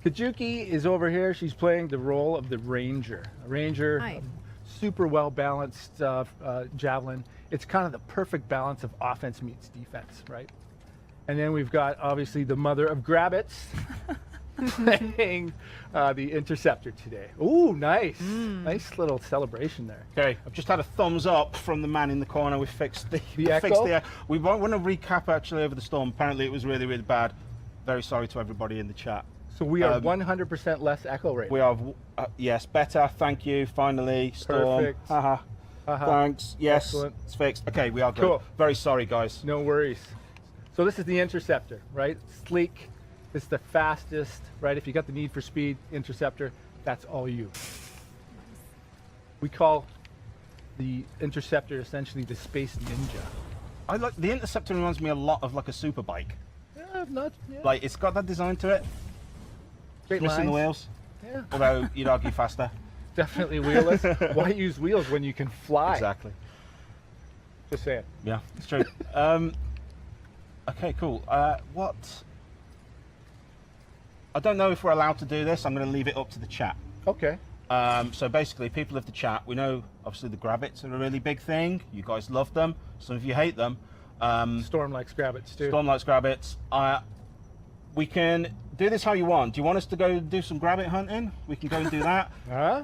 Kajuki is over here. She's playing the role of the Ranger. A Ranger, Hi. super well balanced javelin. It's kind of the perfect balance of offense meets defense, right? And then we've got obviously the mother of Grabbits playing the Interceptor today. Ooh, nice. Nice little celebration there. Okay, I've just had a thumbs up from the man in the corner. We fixed the echo? We want to recap actually over the storm. Apparently it was really, really bad. Very sorry to everybody in the chat. So we are 100% less echo right We now. are, yes, better. Thank you. Finally, storm. Perfect. Haha. Thanks. Yes, Excellent. it's fixed. Okay, we are good. Cool. Very sorry, guys. No worries. So this is the Interceptor, right? Sleek. It's the fastest, right? If you got the need for speed, Interceptor, that's all you. We call the Interceptor essentially the space ninja. I like the Interceptor. Reminds me a lot of like a super bike. Yeah, not yeah. Like it's got that design to it. Straight Missing the lines. wheels. Yeah, Although you'd argue faster. definitely wheelless. Why use wheels when you can fly? Exactly. Just saying. Yeah, it's true. Okay, cool. What? I don't know if we're allowed to do this. I'm going to leave it up to the chat. Okay. So basically, people of the chat, we know obviously the Grabbits are a really big thing. You guys love them. Some of you hate them. Storm likes Grabbits too. Storm likes Grabbits. We can do this how you want. Do you want us to go do some Grabbit hunting? We can go and do that.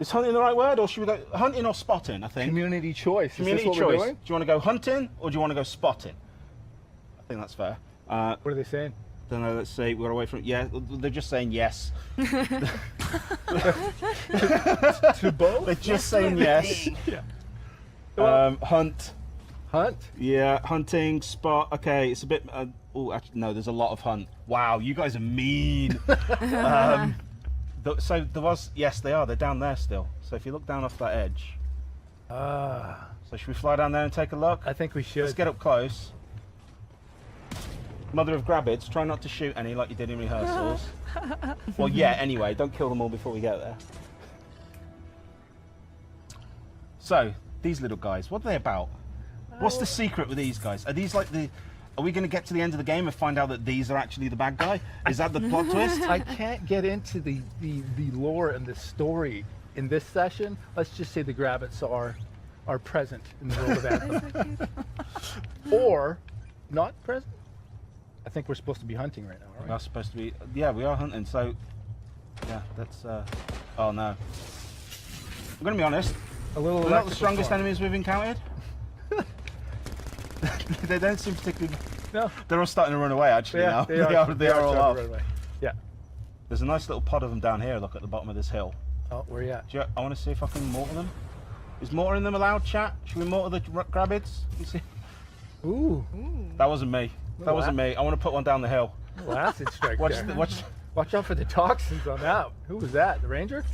Is hunting the right word, or should we go hunting or spotting? I think. Community choice. Community is this what choice. We're doing? Do you want to go hunting or do you want to go spotting? I think that's fair. What are they saying? Don't know. Let's see. We're away from. Yeah, they're just saying yes. To both? They're just saying yes. Yeah. Hunt. Hunt. Yeah, hunting, spot. Okay, it's a bit. Oh, actually, no. There's a lot of hunt. Wow, you guys are mean. So there was. Yes, they are. They're down there still. So if you look down off that edge. So should we fly down there and take a look? I think we should. Let's get up close. Mother of Grabbits, try not to shoot any like you did in rehearsals. Well, yeah, anyway, don't kill them all before we get there. So, these little guys, what are they about? What's the secret with these guys? Are these like the... Are we going to get to the end of the game and find out that these are actually the bad guy? Is that the plot twist? I can't get into the lore and the story in this session. Let's just say the Grabbits are present in the world of Anthem. Or not present. I think we're supposed to be hunting right now, We aren't are supposed to be... Yeah, we are hunting, so... Yeah, that's... Oh, no. I'm going to be honest. we? A little They're not the strongest storm. enemies we've encountered. They don't seem particularly... No. They're all starting to run away, actually, Yeah, now. they are all starting off. to run away. Yeah. There's a nice little pod of them down here, look, at the bottom of this hill. Oh, where you at? I want to see if I can mortar them. Is mortaring them allowed, chat? Should we mortar the Grabbits? You see? Ooh. That wasn't me. That wasn't me. I want to put one down the hill. Well, acid strike Watch, there. watch. out for the toxins on that. Who was that? The Ranger?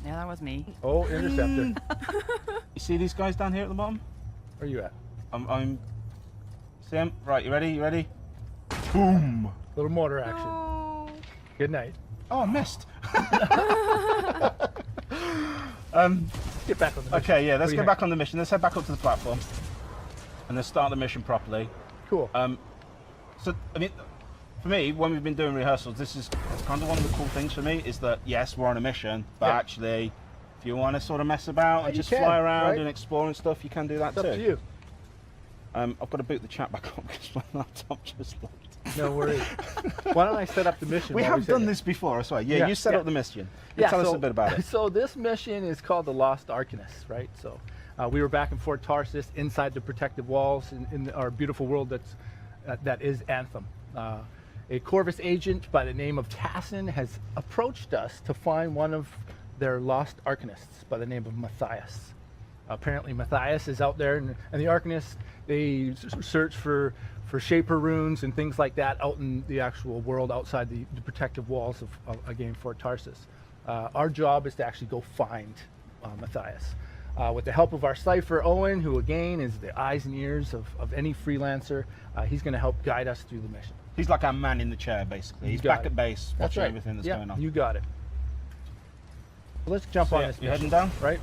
Yeah, that was me. Oh, Interceptor. You see these guys down here at the bottom? Where are you at? I'm. See them? Right, you ready? You ready? Boom! Little motor action. Oh. Good night. Oh, I missed. Get back on the mission. Okay, yeah, let's What do you get think? back on the mission. Let's head back up to the platform. And let's start the mission properly. Cool. So, I mean, for me, when we've been doing rehearsals, this is kind of one of the cool things for me, is that, yes, we're on a mission, but Yeah. actually, if you want to sort of mess about Yeah, and you just can, fly around right? and explore and stuff, you can do that it's up too. to you. I've got to boot the chat back up because my laptop just locked. No worries. Why don't I set up the mission? We while have say done it? this before, I swear. Yeah, Yeah, you set yeah. up the mission. Yeah, Tell us so- a bit about it. So this mission is called the Lost Arcanist, right? So we were back in Fort Tarsis, inside the protective walls in our beautiful world that is Anthem. A Corvus agent by the name of Tassin has approached us to find one of their lost Arcanists by the name of Matthias. Apparently Matthias is out there, and the Arcanists, they search for Shaper runes and things like that out in the actual world outside the protective walls of again, Fort Tarsis. Our job is to actually go find Matthias. With the help of our cipher, Owen, who again is the eyes and ears of any freelancer, he's going to help guide us through the mission. He's like our man in the chair, basically. He's got back it. at base, That's watching right. everything that's Yeah, going on. you got it. So let's jump So on yeah, this you mission, heading down? right?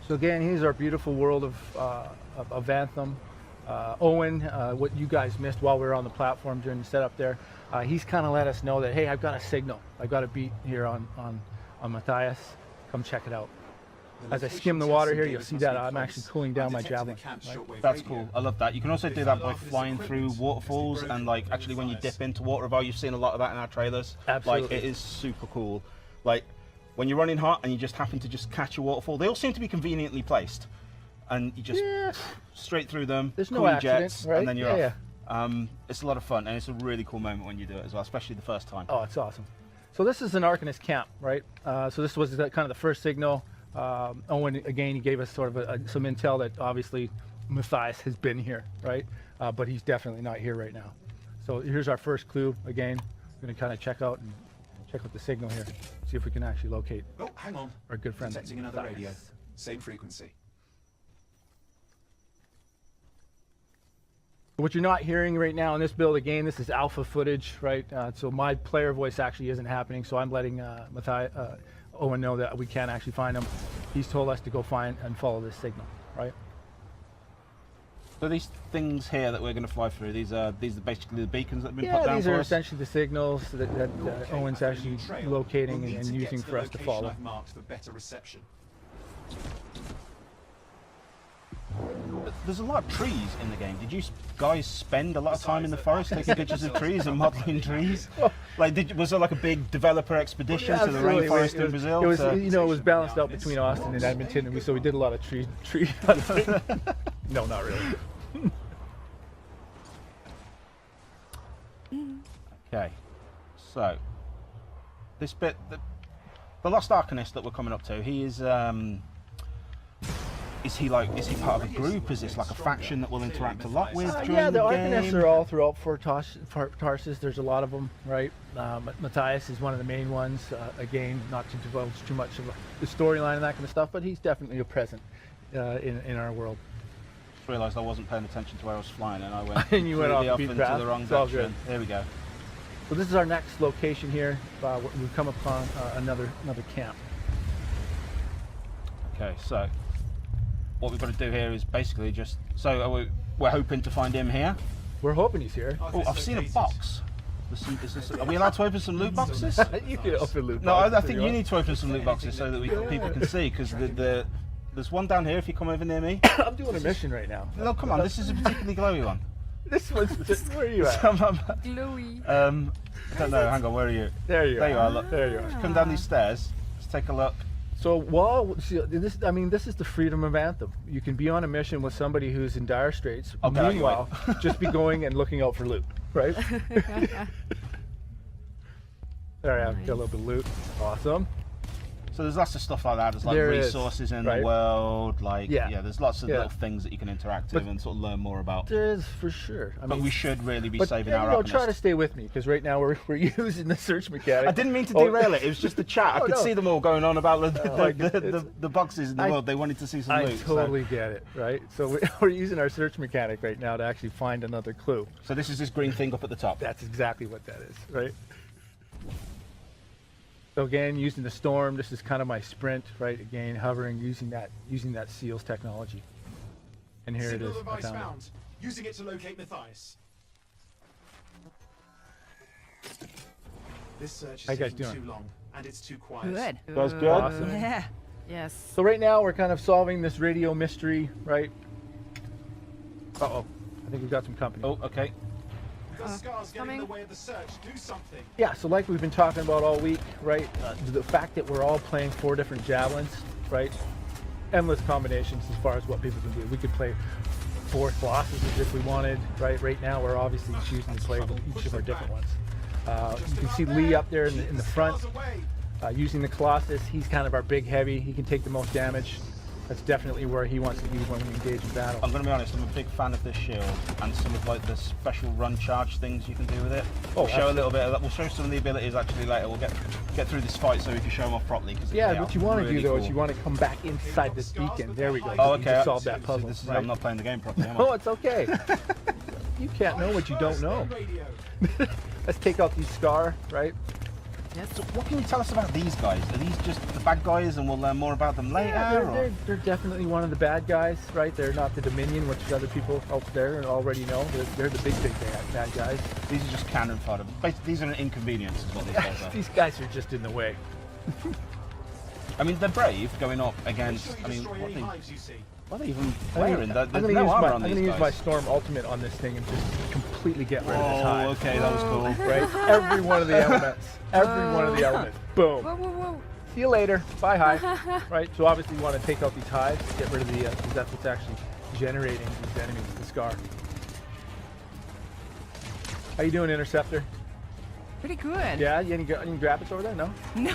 So again, here's our beautiful world of Anthem. Owen, what you guys missed while we were on the platform during the setup there, he's kind of let us know that, hey, I've got a signal. I've got a beat here on Matthias. Come check it out. As I skim the water here, you'll see that I'm actually cooling down my javelin. Right? That's cool. I love that. You can also do that by flying through waterfalls, and like actually when you dip into water as well, you've seen a lot of that in our trailers. Absolutely. Like it is super cool. Like when you're running hot and you just happen to just catch a waterfall, they all seem to be conveniently placed, and you just straight through them. There's cool no your accident, jets, right? and then you're off. Yeah. It's a lot of fun, and it's a really cool moment when you do it as well, especially the first time. Oh, it's awesome. So this is an Arcanist camp, right? So this was kind of the first signal. Owen, again, he gave us sort of some intel that obviously Matthias has been here, right? But he's definitely not here right now. So here's our first clue. Again, we're going to kind of check out the signal here, see if we can actually locate hang on. our good friend. Detecting another Matthias. radio. Same frequency. What you're not hearing right now in this build, again, this is alpha footage, right? So my player voice actually isn't happening, so I'm letting Owen know that we can't actually find him. He's told us to go find and follow this signal, right? So these things here that we're going to fly through, these are basically the beacons that have been put Yeah, down these for are us? essentially the signals that Owen's actually locating and using for us to follow. I've marked for better reception. There's a lot of trees in the game. Did you guys spend a lot of time in the forest taking pictures of trees and modeling trees? Like, was there like a big developer expedition to the Absolutely. rainforest It in was, Brazil? It was, you know, it was balanced out between Austin and Edmonton, and so we did a lot of tree. No, not really. Okay, so this bit, the Lost Arcanist that we're coming up to, he is. Is he part of a group? Is this like a faction that we'll interact a lot with during Yeah, the game? Arcanists are all throughout Fort Tarsus. There's a lot of them, right? Matthias is one of the main ones. Again, not to divulge too much of the storyline and that kind of stuff, but he's definitely a present in our world. Just realised I wasn't paying attention to where I was flying, and I went And you went off completely beat into path. the wrong It's all direction. good. Here we go. So this is our next location here. We've come upon another camp. Okay, so what we've got to do here is basically just we're hoping to find him here. We're hoping he's here. Oh, I've seen a box. Are we allowed to open some loot boxes? You can open loot No, boxes I if think you want. need to open some loot boxes so that people can see, because there's one down here if you come over near me. I'm doing a mission right now. No, come on, this is a particularly glowy one. This one's just, where are you at? Glowy. Don't know, hang on, where are you? There you are. There you are, look. There you are. Come down these stairs, let's take a look. So this is the freedom of Anthem. You can be on a mission with somebody who's in dire straits. Okay, Meanwhile, just be going and looking out for loot, right? There I am. Got a little bit of loot. Awesome. So there's lots of stuff like that. There's like There is, resources in right. the world, like Yeah. there's lots of Yeah. little things that you can interact with and sort of learn more about. There is for sure. I But mean, we should really be but saving yeah, our you know, try to alchemist. stay with me because right now we're using the search mechanic. I didn't mean to Oh. derail it. It was just the chat. I Oh, could no. see them all going on about like, the boxes in the I- world. They wanted to see some I loot. totally get it, right? So we're using our search mechanic right now to actually find another clue. So this is this green thing up at the top. That's exactly what that is, right? So again, using the storm, this is kind of my sprint, right? Again, hovering, using that seals technology. And here it Signal is. I device found it. found. Using it to locate Matthias. This search How is you guys taking doing? too long, and it's too quiet. Good. That's good. Awesome. Yeah. Yes. So right now we're kind of solving this radio mystery, right? Uh-oh. I think we've got some company. Oh, okay. The scars getting in coming. the way of the search. Do something. Yeah, so like we've been talking about all week, right? The fact that we're all playing 4 different javelins, right? Endless combinations as far as what people can do. We could play 4 Colossus if we wanted, right? Right now we're obviously choosing to play with each of our different ones. You can see Lee up there in the front Scars away. using the Colossus. He's kind of our big heavy. He can take the most damage. That's definitely where he wants to be when we engage in battle. I'm going to be honest. I'm a big fan of this shield and some of like the special run charge things you can do with it. Oh, We'll show a little bit of that. We'll show some of the abilities actually later. We'll get through this fight so we can show them off properly. Cause Yeah, they what are you want to really do though is cool. you want to come back inside this beacon. There we go. Oh, You okay. just solved that puzzle. This is, right? I'm not playing the game properly, am I? Oh, it's okay. You can't know what you don't know. Radio. Let's take out these Scar, right? Yes. So what can you tell us about these guys? Are these just the bad guys and we'll learn more about them later? Yeah, or? they're definitely one of the bad guys, right? They're not the Dominion, which other people out there already know. They're the big bad guys. These are just cannon fodder. Basically, these are an inconvenience, is what these guys are. These guys are just in the way. I mean, they're brave going up Make against. sure you I mean, destroy any hives you see. what are they even wearing? I'm There's gonna no use armor my, on I'm these gonna guys. use my Storm Ultimate on this thing and just completely get rid of this hive. Oh, okay, that was cool. Right? Every one of the elements. Every one of the elements. Boom. Whoa, whoa, whoa. See you later. Bye, hive. Right? So obviously you want to take out these hives, get rid of the, because that's what's actually generating these enemies, the scar. How you doing, Interceptor? Pretty good. Yeah, you can grab it over there? No? No.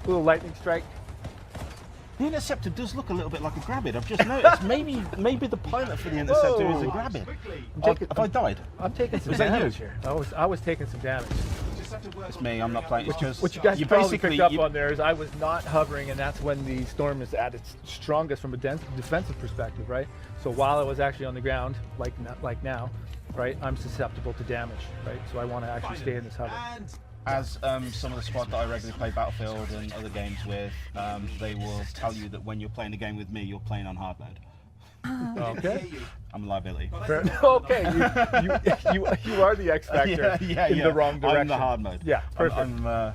Little lightning strike. The Interceptor does look a little bit like a Grabbit. I've just noticed. maybe the pilot for the Interceptor is a Whoa. Grabbit. Quickly. Have I died? I'm taking some Was that you? damage here. I was taking some damage. You just have to work It's on me. I'm not playing. It's just What you guys you probably basically picked up you- on there is I was not hovering, and that's when the storm is at its strongest from a defensive perspective, right? So while I was actually on the ground, like now, right, I'm susceptible to damage, right? So I want to actually stay in this hover. And As some of the squad that I regularly play Battlefield and other games with, they will tell you that when you're playing a game with me, you're playing on hard mode. Okay. I'm a liability. Fair- okay, you are the X factor in the wrong direction. I'm the hard mode. Yeah, perfect. I'm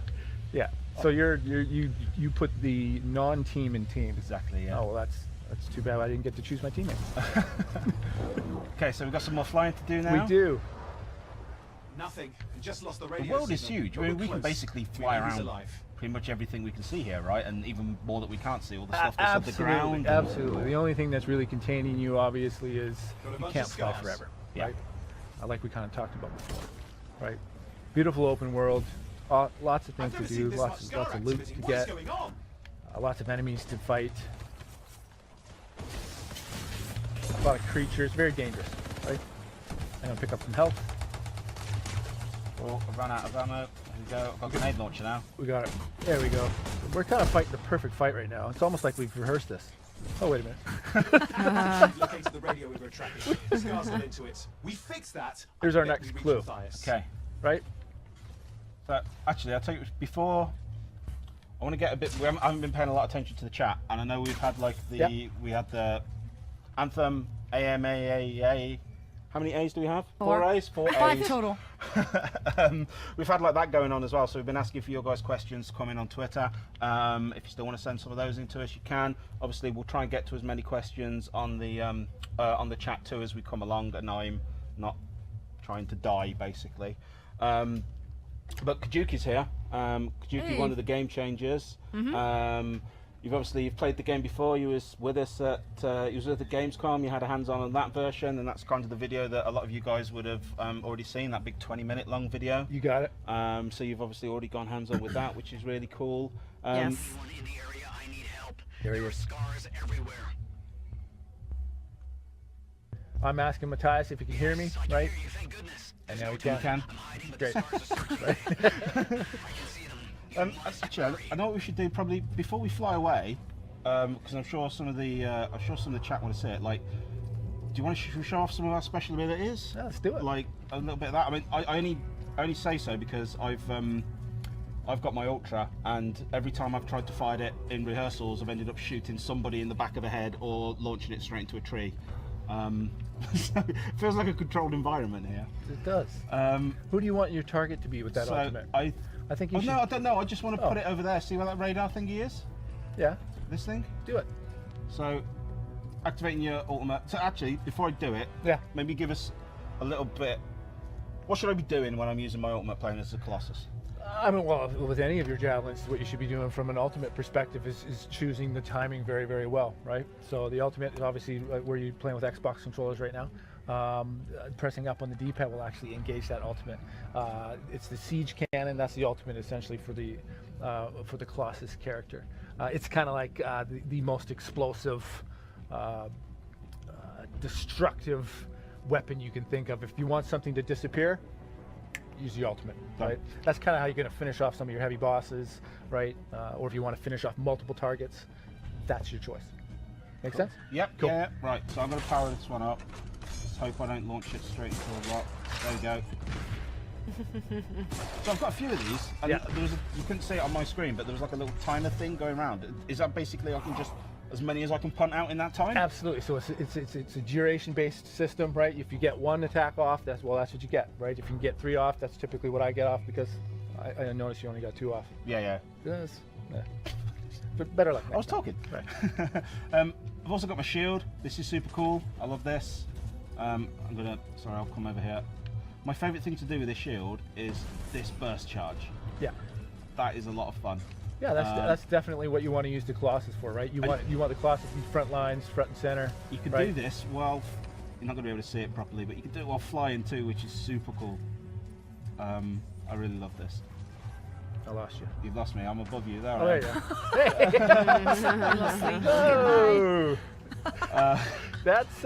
Yeah. So you put the non-team in team. exactly. Yeah. Oh well, that's too bad. I didn't get to choose my teammate. Okay, so we've got some more flying to do now. We do. nothing. We just lost the The radio world is signal, huge. but I mean, we're we can close. basically We fly know he's around alive. pretty much everything we can see here, right? And even more that we can't see, all the stuff that's on the Absolutely, ground. absolutely. The only thing that's really containing you, obviously, is Got a you bunch can't of fly scars. forever, Yeah. right? Like we kind of talked about before, right? Beautiful open world, lots of I've things to never seen do, this lots much of scar loot activity. to What is get, going on? lots of enemies to fight, a lot of creatures, very dangerous, right? I'm gonna pick up some health. Oh, I've run out of ammo. There we go. I've got a grenade launcher now. We got it. There we go. We're kind of fighting the perfect fight right now. It's almost like we've rehearsed this. Oh, wait a minute. We've located the radio we were tracking. The scars got into it. We fixed that. Here's I our bet next we reach clue. Matthias. Okay. Right? So actually, I'll tell you before. I want to get a bit. I haven't been paying a lot of attention to the chat, and I know we've had like the Yep. we had the Anthem AMAAA. How many A's do we have? Four. A's. 4 5 A's. total. We've had like that going on as well, so we've been asking for your guys' questions to come in on Twitter. If you still want to send some of those into us, you can. Obviously, we'll try and get to as many questions on the chat too as we come along, and I'm not trying to die basically. But Kajuki's here. Kajuki, Hey. one of the game changers. You've played the game before. You was with us at you was at the Gamescom. You had a hands-on on that version, and that's kind of the video that a lot of you guys would have already seen. That big 20-minute long video. You got it. So you've obviously already gone hands-on with that, which is really cool. Yes. In the area, I need help. There he There are is. scars everywhere. I'm asking Matthias if he can hear me, So I can right? hear you, thank goodness. And now he You can. can. I'm hiding, but Great. the scars are searching. I can see them. Actually, I know what we should do probably before we fly away, because I'm sure some of the chat want to see it. Like, do you want to show off some of our special abilities? Yeah, let's do it. Like a little bit of that. I mean, I only say so because I've got my Ultra, and every time I've tried to fire it in rehearsals, I've ended up shooting somebody in the back of the head or launching it straight into a tree. So it feels like a controlled environment here. It does. Who do you want your target to be with that so ultimate? I think you should. no, I don't know. I just want to Oh. put it over there. See where that radar thingy is? Yeah, This thing. do it. So, activating your ultimate. So actually, before I do it, Yeah. maybe give us a little bit. What should I be doing when I'm using my ultimate playing as a Colossus? I mean, well, with any of your javelins, what you should be doing from an ultimate perspective is choosing the timing very, very well, right? So the ultimate is obviously where you're playing with Xbox controllers right now. Pressing up on the D-pad will actually engage that ultimate. It's the siege cannon. That's the ultimate essentially for the Colossus character. It's kind of like the most explosive, destructive weapon you can think of. If you want something to disappear, use the ultimate, right? That's kind of how you're going to finish off some of your heavy bosses, right? Or if you want to finish off multiple targets, that's your choice. Make sense? Yep. Cool. Yeah. Right. So I'm going to power this one up. Let's hope I don't launch it straight into the rock. There we go. So I've got a few of these, and Yeah. there was you couldn't see it on my screen, but there was like a little timer thing going around. Is that basically I can just as many as I can punt out in that time? Absolutely. So it's a duration-based system, right? If you get one attack off, that's what you get, right? If you can get 3 off, that's typically what I get off because I noticed you only got 2 off. Yeah. Yes. Yeah. But better luck. I was talking. Right. I've also got my shield. This is super cool. I love this. Sorry, I'll come over here. My favourite thing to do with this shield is this burst charge. Yeah. That is a lot of fun. Yeah, that's definitely what you want to use the Colossus for, right? You want the Colossus to be front lines, front and center. You can right? do this while you're not going to be able to see it properly, but you can do it while flying too, which is super cool. I really love this. I lost you. You've lost me. I'm above you there. Oh, I there am. you go. Oh. That's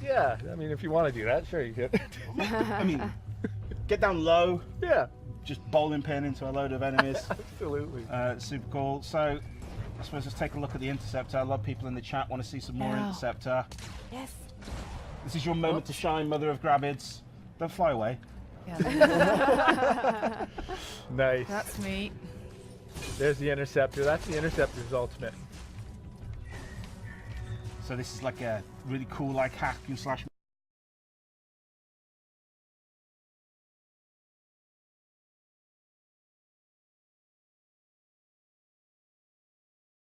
yeah. I mean, if you want to do that, sure you could. I mean, get down low, Yeah, just bowling pin into a load of enemies. absolutely. Super cool. So, I suppose let's take a look at the Interceptor. A lot of people in the chat want to see some more Yeah. Interceptor. Yes. This is your moment to shine, Mother of Grabbids. Don't fly away. Yeah. Nice. That's me. There's the Interceptor. That's the Interceptor's ultimate. So this is like a really cool like hack and slash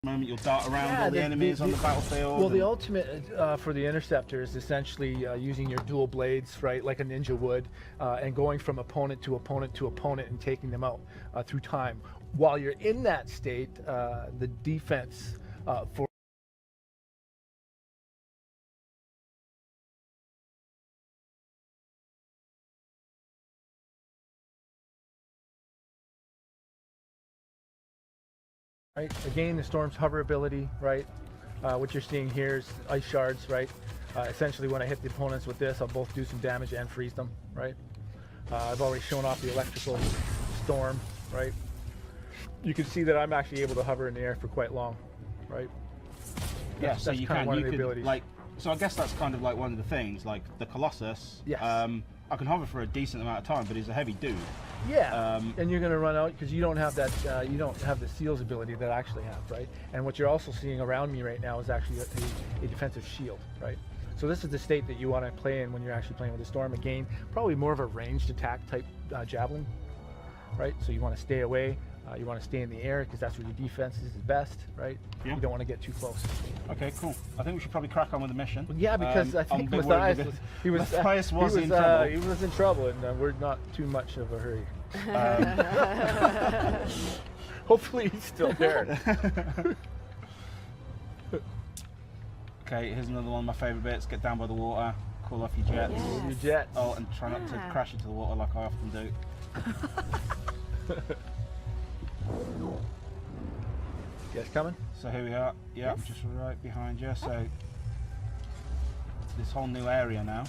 moment. You'll dart around all the enemies on the battlefield. Well, the and- ultimate for the Interceptor is essentially using your dual blades, right, like a ninja would, and going from opponent to opponent to opponent and taking them out through time. While you're in that state, the defense for right? Again, the Storm's hover ability, right? What you're seeing here is ice shards, right? Essentially, when I hit the opponents with this, I'll both do some damage and freeze them, right? I've already shown off the electrical storm, right? You can see that I'm actually able to hover in the air for quite long, right? Yeah, That's- so that's you kinda can, one you of the could, abilities. like, so I guess that's kind of like one of the things, like the Colossus. Yes. I can hover for a decent amount of time, but he's a heavy dude. Yeah, and you're going to run out because you don't have that. You don't have the seals ability that I actually have, right? And what you're also seeing around me right now is actually a defensive shield, right? So this is the state that you want to play in when you're actually playing with the Storm. Again, probably more of a ranged attack type javelin, right? So you want to stay away. You want to stay in the air because that's where your defense is best, right? Yeah. You don't want to get too close. Okay, cool. I think we should probably crack on with the mission. Yeah, because I I'm think a bit worried Matthias with Matthias was in trouble. He was in trouble, and we're not too much of a hurry. Hopefully he's still there. Okay, here's another one of my favourite bits. Get down by the water, call off your jets. Yes. Your jets. Oh, and try not to crash into the water like I often do. You guys coming? So here we are. Yeah, I'm just right behind you. So this whole new area now.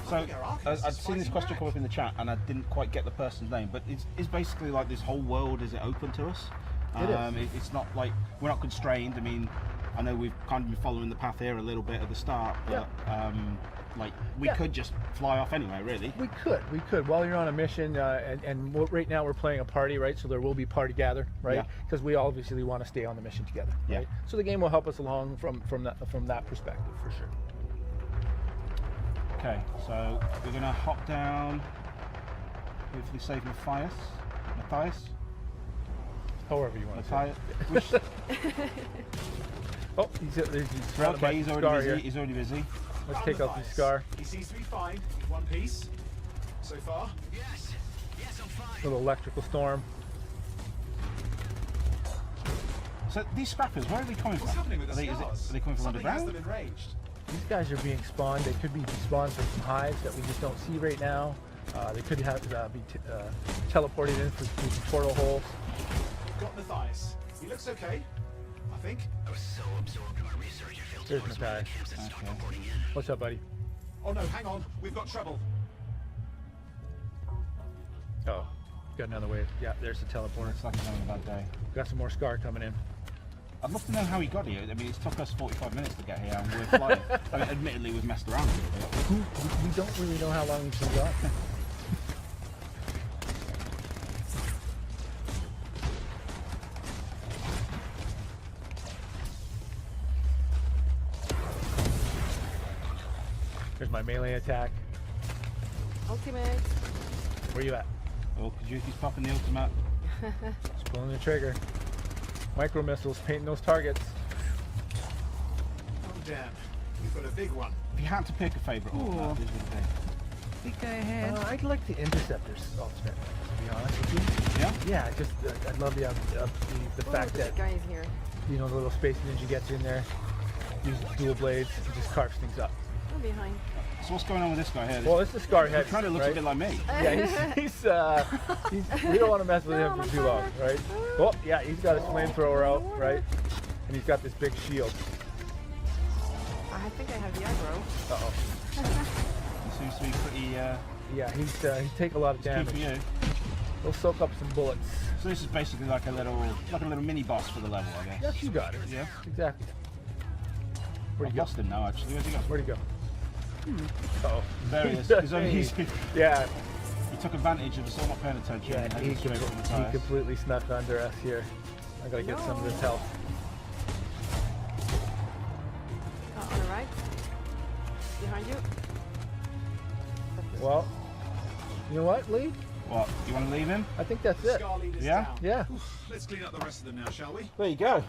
So I'd seen this question come up in the chat, and I didn't quite get the person's name, but it's basically like this whole world. Is it open to us? It is. It's not like we're not constrained. I mean, I know we've kind of been following the path here a little bit at the start, but like we Yeah. could just fly off anyway, really. We could. While you're on a mission, right now we're playing a party, right? So there will be party gather, right? Yeah. Because we obviously want to stay on the mission together, Yeah. right? So the game will help us along from that perspective for sure. Okay, so we're gonna hop down. Hopefully save Matthias. However you want to say. Matthias. it. Oh, he's surrounded by Okay, he's Scar already busy. here. He's already busy. Let's Found take out the Matthias. Scar. He seems to be fine in one piece so far. Yes, I'm fine. Little electrical storm. So these scrappers, where are they coming What's from? happening with Are the they, scars? are they coming from Something has underground? them enraged. These guys are being spawned. They could be spawned from some hives that we just don't see right now. They could have be teleported in through some portal holes. Got Matthias. He looks okay, I think. I was so absorbed in my research, I failed to There's notice one of the Matthias. camps that stopped Okay. reporting in. What's up, buddy? Oh no, hang on. We've got trouble. Oh, got another wave. Yeah, there's the teleporter. Looks like he's having a bad day. Got some more Scar coming in. I'd love to know how he got here. I mean, it's took us 45 minutes to get here, and we're flying. I mean, admittedly, we've messed around a little bit. We don't really know how long he's been gone. There's my melee attack. Ultimate. Where you at? Oh, Kajuki's popping the ultimate. Just pulling the trigger. Micro missiles painting those targets. Oh damn, we've got a big one. If you had to pick a favourite ultimate, Ooh. which would it be? Big guy ahead. I'd like the Interceptor's ultimate, to be honest with you. Yeah? Yeah, just I love the fact the that guy is here. you know the little space ninja gets in there, uses dual blades, and just carves things up. I'm behind. So what's going on with this guy here? Well, this is Scarhead. He kind of looks right? a bit like me. Yeah, we don't want to mess with No, him I'm for on too long, fire. right? Oh, yeah, he's got his flamethrower out, right? And he's got this big shield. I think I have the aggro. Uh-oh. He seems to be pretty Yeah, he's take a lot of key damage. for you. He'll soak up some bullets. So this is basically like a little mini boss for the level, I guess. Yes, you got it. Yeah. Exactly. Where'd I've he go? lost him now, actually. Where'd he go? Where'd he go? Uh-oh. There he is. Yeah, He took advantage of us all not paying attention. yeah, and he, headed straight from the he tires. completely snuck under us here. I gotta get some of this health. On the right. Behind you. Well, you know what, Lee? What? You want to leave him? I think that's it. Scar lead us Yeah? down. Yeah. Let's clean up the rest of them now, shall we? There you go.